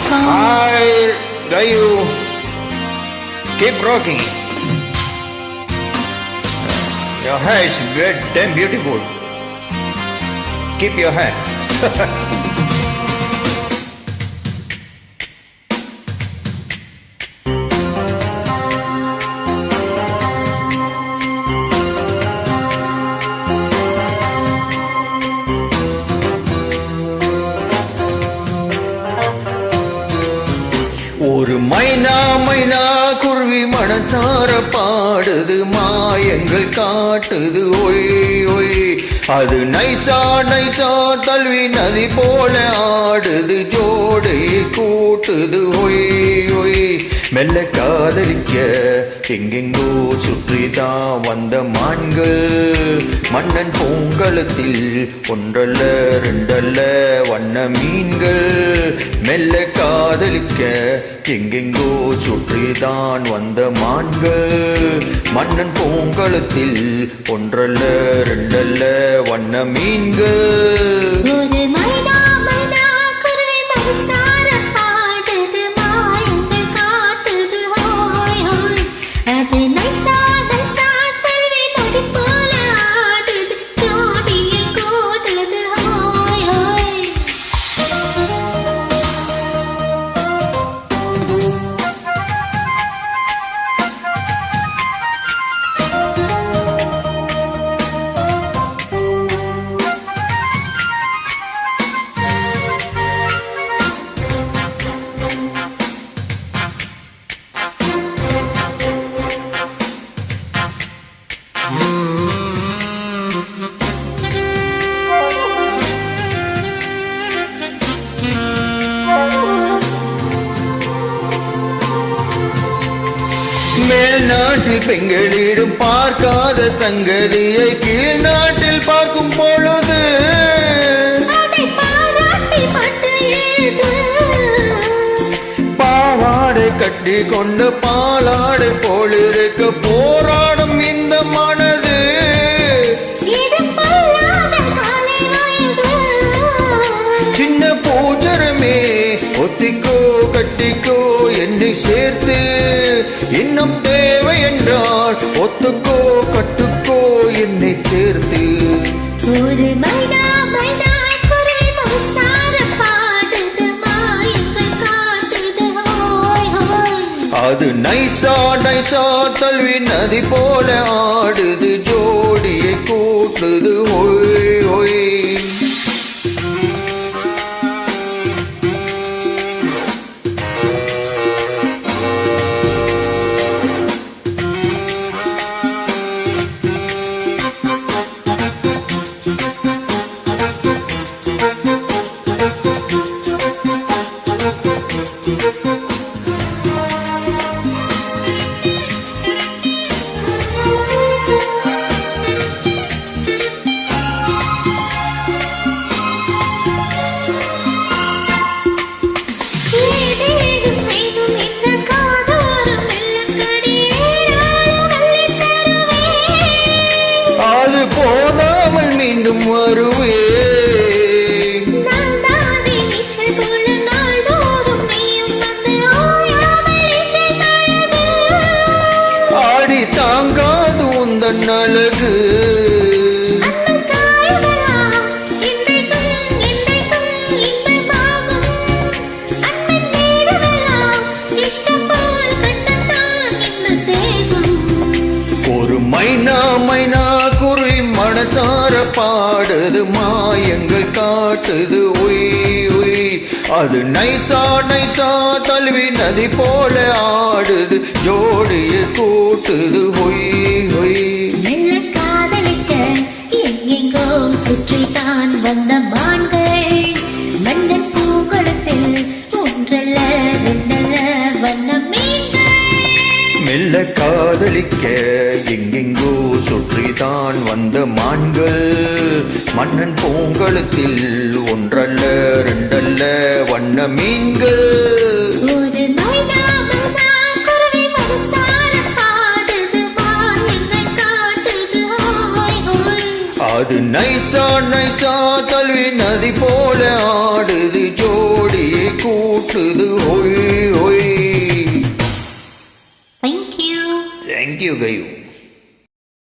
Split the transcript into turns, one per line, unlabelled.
song.
Hi, Gayu. Keep rocking. Your hair is very damn beautiful. Keep your hair. ஒரு மைனா மைனா குருவி மனசார பாடுது மாயங்கள் காட்டுது ஒய் ஒய் அது நைசா நைசா தல்வி நதி போல ஆடுது ஜோடி கூட்டுது ஒய் ஒய் மெல்ல காதலிக்க எங்கெங்கோ சுற்றிதான் வந்த மான்கள் மன்னன் பூங்கலத்தில் ஒன்றல்ல ரெண்டல்ல வண்ண மீன்கள் மெல்ல காதலிக்க எங்கெங்கோ சுற்றிதான் வந்த மான்கள் மன்னன் பூங்கலத்தில் ஒன்றல்ல ரெண்டல்ல வண்ண மீன்கள்
ஒரு மைனா மைனா குருவி மனசார பாடுது மாயங்கள் காட்டுது ஹோய் ஹோய் அது நைசா நைசா தழுவி நதி போல ஆடுது ஜோடியை கூட்டுது ஹோய் ஹோய்
மேல் நாட்டில் பெண்களிடம் பார்க்காத சங்கதியை கீழ் நாட்டில் பார்க்கும் பொழுது
அதை பாராட்டி பட்டு எழுது
பாவாடை கட்டி கொண்டு பாலாடை போலிருக்க போராடும் இந்த மனது
இது பொல்லாத காலை வயது
சின்ன பூஜரமே ஒத்திக்கோ கட்டிக்கோ என்னை சேர்த்து இன்னும் தேவை என்றால் ஒத்துக்கோ கட்டுக்கோ என்னை சேர்த்து
ஒரு மைனா மைனா குருவி மனசார பாடுது மாயங்கள் காட்டுது ஹோய் ஹோய்
அது நைசா நைசா தல்வி நதி போல ஆடுது ஜோடியை கூட்டுது ஒய் ஒய்
ஏதேனும் வேணும் இந்த காதோரம் மெல்லக்கடி ஏறாளம் அள்ளி தருவேன்
அது போதாமல் மீண்டும் வருவே
நான் தானே நீச்சல் கொள்ள நாள்தோறும் நீயும் வந்து ஓயாமல் நீச்சல் தழுவு
ஆடி தாங்காது உந்தன் அழகு
அன்னம் காய்களா இன்றைக்கும் இன்பமாகும் அன்பின் வீடுகளா இஷ்டம் போல் கட்டத்தான் இந்த தேகம்
ஒரு மைனா மைனா குறி மனசார பாடுது மாயங்கள் காட்டுது ஒய் ஒய் அது நைசா நைசா தழுவி நதி போல ஆடுது ஜோடியை கூட்டுது ஒய் ஒய்
மெல்ல காதலிக்க எங்கெங்கோ சுற்றித்தான் வந்த மான்கள் மன்னன் பூங்குளத்தில் ஒன்றல்ல ரெண்டல்ல வண்ண மீன்கள்
மெல்ல காதலிக்க எங்கெங்கோ சுற்றிதான் வந்த மான்கள் மன்னன் பூங்கலத்தில் ஒன்றல்ல ரெண்டல்ல வண்ண மீன்கள்
ஒரு மைனா மைனா குருவி மனசார பாடுது மாயங்கள் காட்டுது ஹோய் ஹோய்
அது நைசா நைசா தல்வி நதி போல ஆடுது ஜோடியை கூட ஊற்றுது ஓய் ஓய்.
Thank you.
Thank you, Gayu.